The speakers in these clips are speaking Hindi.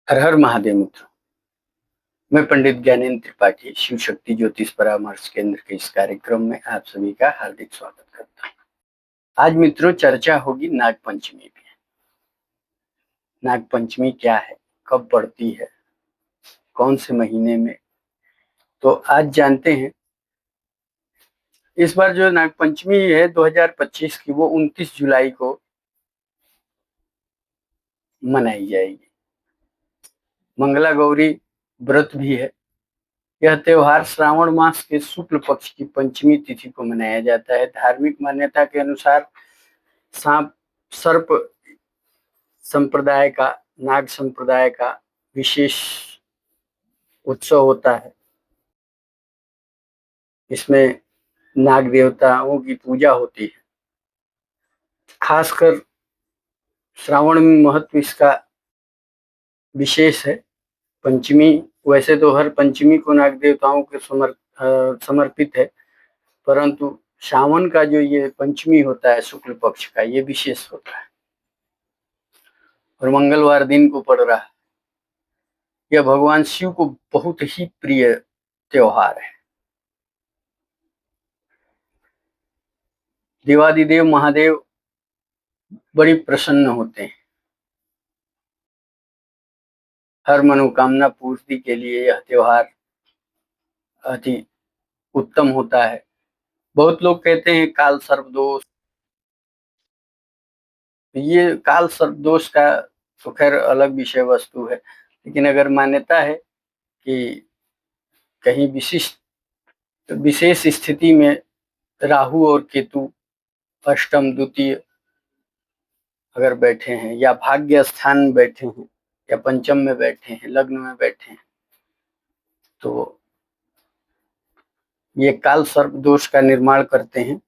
हर हर महादेव मित्रों। मैं पंडित ज्ञानेंद्र त्रिपाठी शिव शक्ति ज्योतिष परामर्श केंद्र के इस कार्यक्रम में आप सभी का हार्दिक स्वागत करता हूँ। आज मित्रों चर्चा होगी नागपंचमी पे। नागपंचमी क्या है, कब पड़ती है, कौन से महीने में, तो आज जानते हैं। इस बार जो नागपंचमी है 2025 की, वो 29 जुलाई को मनाई जाएगी। मंगला गौरी व्रत भी है। यह त्योहार श्रावण मास के शुक्ल पक्ष की पंचमी तिथि को मनाया जाता है। धार्मिक मान्यता के अनुसार सांप सर्प संप्रदाय का, नाग संप्रदाय का विशेष उत्सव होता है। इसमें नाग देवताओं की पूजा होती है। खासकर श्रावण में महत्व इसका विशेष है। पंचमी, वैसे तो हर पंचमी को नाग देवताओं के समर्पित है, परंतु सावन का जो ये पंचमी होता है शुक्ल पक्ष का, ये विशेष होता है और मंगलवार दिन को पड़ रहा है। यह भगवान शिव को बहुत ही प्रिय त्योहार है। देवादिदेव महादेव बड़ी प्रसन्न होते हैं। हर मनोकामना पूर्ति के लिए यह त्योहार अति उत्तम होता है। बहुत लोग कहते हैं काल सर्प दोष। ये काल सर्प दोष का तो खैर अलग विषय वस्तु है, लेकिन अगर मान्यता है कि कहीं विशेष स्थिति में राहु और केतु अष्टम द्वितीय अगर बैठे हैं, या भाग्य स्थान में बैठे हैं, या पंचम में बैठे हैं, लग्न में बैठे हैं, तो ये काल सर्प दोष का निर्माण करते हैं।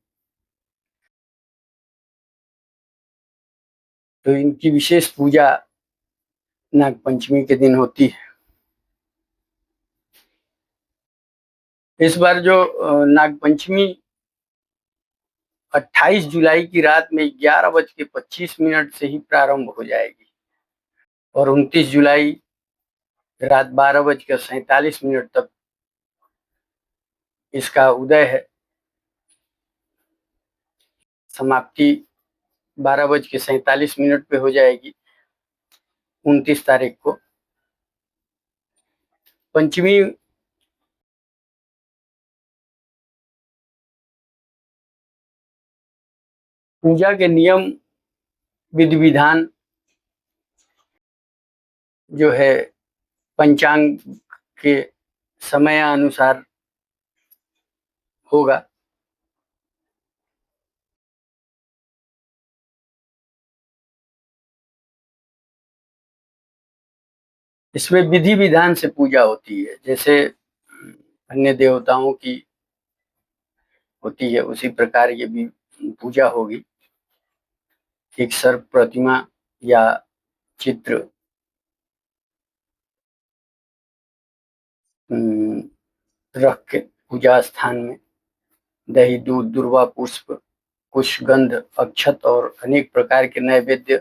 तो इनकी विशेष पूजा नागपंचमी के दिन होती है। इस बार जो नागपंचमी 28 जुलाई की रात में 11:25 से ही प्रारंभ हो जाएगी और 29 जुलाई रात 12:47 तक इसका उदय है। समाप्ति 12:47 पे हो जाएगी 29 तारीख को। पंचमी पूजा के नियम विधि विधान जो है पंचांग के समय अनुसार होगा। इसमें विधि विधान से पूजा होती है, जैसे अन्य देवताओं की होती है उसी प्रकार ये भी पूजा होगी। एक सर्प प्रतिमा या चित्र रख के पूजा स्थान में दही, दूध, दुर्वा पुष्प, कुश, गंध, अक्षत और अनेक प्रकार के नैवेद्य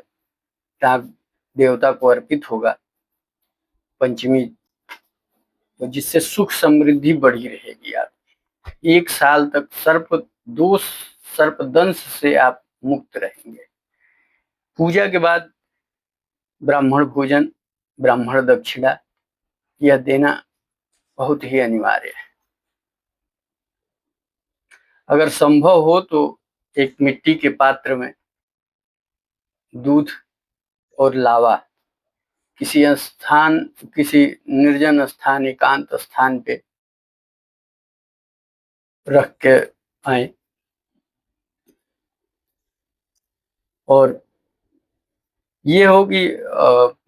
नाग देवता को अर्पित होगा पंचमी, तो जिससे सुख समृद्धि बढ़ी रहेगी। आप 1 साल तक सर्प दोष, सर्प दंश से आप मुक्त रहेंगे। पूजा के बाद ब्राह्मण भोजन, ब्राह्मण दक्षिणा यह देना बहुत ही अनिवार्य है। अगर संभव हो तो एक मिट्टी के पात्र में दूध और लावा किसी निर्जन स्थान, एकांत स्थान पे रख के आए और ये हो कि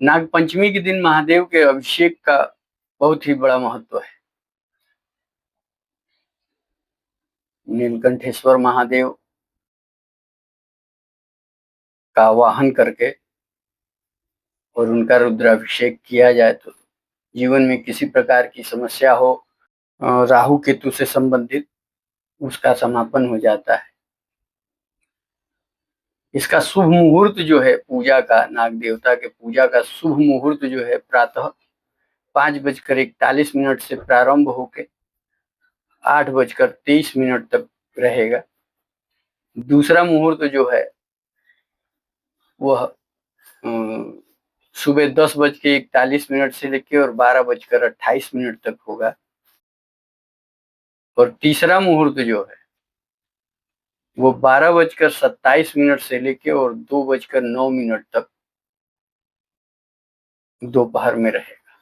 नागपंचमी के दिन महादेव के अभिषेक का बहुत ही बड़ा महत्व है। नीलकंठेश्वर महादेव का वाहन करके और उनका रुद्राभिषेक किया जाए तो जीवन में किसी प्रकार की समस्या हो, राहु केतु से संबंधित, उसका समापन हो जाता है। इसका शुभ मुहूर्त जो है पूजा का, नाग देवता के पूजा का शुभ मुहूर्त जो है प्रातः 5:41 से प्रारंभ होके 8:23 तक रहेगा। दूसरा मुहूर्त जो है वह सुबह 10:41 से लेके और 12:28 तक होगा। और तीसरा मुहूर्त जो है वो 12:27 से लेके और 2:09 तक दोपहर में रहेगा।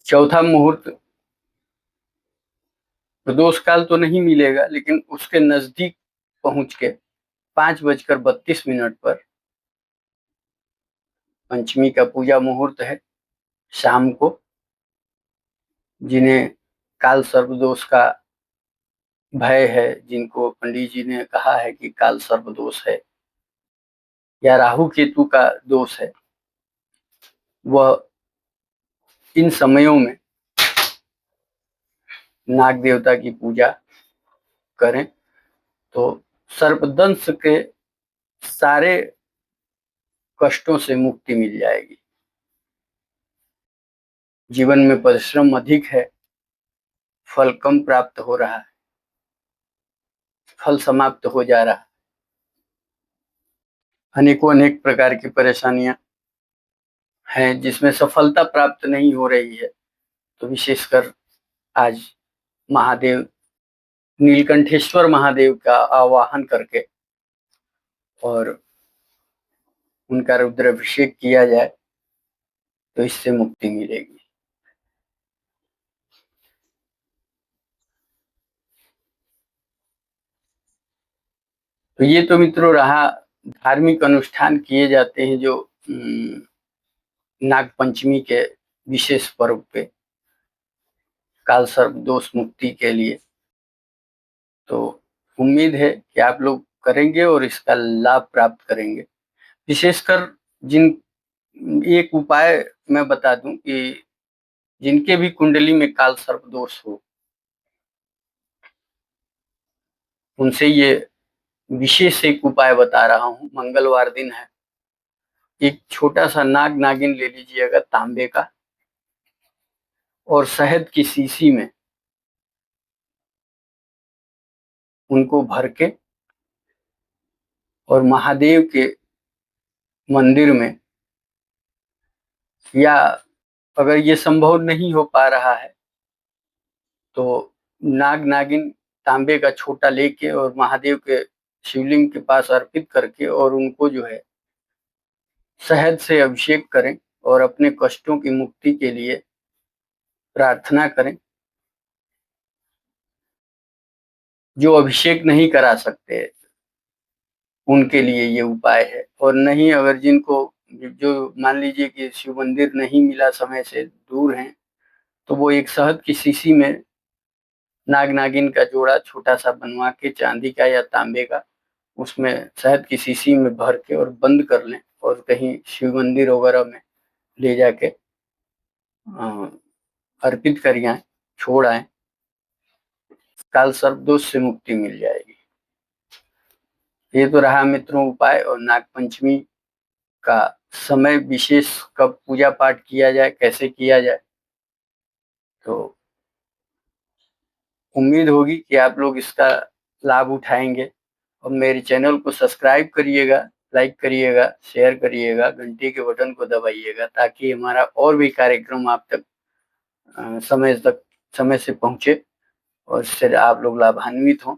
चौथा मुहूर्त प्रदोष काल तो नहीं मिलेगा, लेकिन उसके नजदीक पहुंच के 5:32 पर पंचमी का पूजा मुहूर्त है शाम को। जिन्हें काल सर्प दोष का भय है, जिनको पंडित जी ने कहा है कि काल सर्प दोष है या राहु केतु का दोष है, वह इन समयों में नाग देवता की पूजा करें तो सर्पदंश के सारे कष्टों से मुक्ति मिल जाएगी। जीवन में परिश्रम अधिक है, फल कम प्राप्त हो रहा है, फल समाप्त हो जा रहा है, अनेकों अनेक प्रकार की परेशानियां हैं जिसमें सफलता प्राप्त नहीं हो रही है, तो विशेषकर आज महादेव नीलकंठेश्वर महादेव का आवाहन करके और उनका रुद्राभिषेक किया जाए तो इससे मुक्ति मिलेगी। तो ये तो मित्रों रहा धार्मिक अनुष्ठान किए जाते हैं जो नाग पंचमी के विशेष पर्व पे काल सर्प दोष मुक्ति के लिए। तो उम्मीद है कि आप लोग करेंगे और इसका लाभ प्राप्त करेंगे। विशेषकर जिन एक उपाय मैं बता दूं कि जिनके भी कुंडली में काल सर्प दोष हो, उनसे ये विशेष एक उपाय बता रहा हूं। मंगलवार दिन है, एक छोटा सा नाग नागिन ले लीजिएगा तांबे का, और शहद की शीशी में उनको भर के और महादेव के मंदिर में, या अगर ये संभव नहीं हो पा रहा है तो नाग नागिन तांबे का छोटा लेके और महादेव के शिवलिंग के पास अर्पित करके और उनको जो है शहद से अभिषेक करें और अपने कष्टों की मुक्ति के लिए प्रार्थना करें। जो अभिषेक नहीं करा सकते उनके लिए ये उपाय है। और नहीं, अगर जिनको जो मान लीजिए कि शिव मंदिर नहीं मिला, समय से दूर हैं, तो वो एक शहद की शीशी में नाग नागिन का जोड़ा छोटा सा बनवा के, चांदी का या तांबे का, उसमें शहद की शीशी में भर के और बंद कर लें और कहीं शिव मंदिर वगैरह में ले जाके अर्पित कर आए, छोड़ आए, काल सर्प दोष से मुक्ति मिल जाएगी। ये तो रहा मित्रों उपाय। और नाग पंचमी का समय विशेष, कब पूजा पाठ किया जाए, कैसे किया जाए, तो उम्मीद होगी कि आप लोग इसका लाभ उठाएंगे। और मेरे चैनल को सब्सक्राइब करिएगा, लाइक करिएगा, शेयर करिएगा, घंटी के बटन को दबाइएगा ताकि हमारा और भी कार्यक्रम आप तक समय से पहुंचे और इससे आप लोग लाभान्वित हों।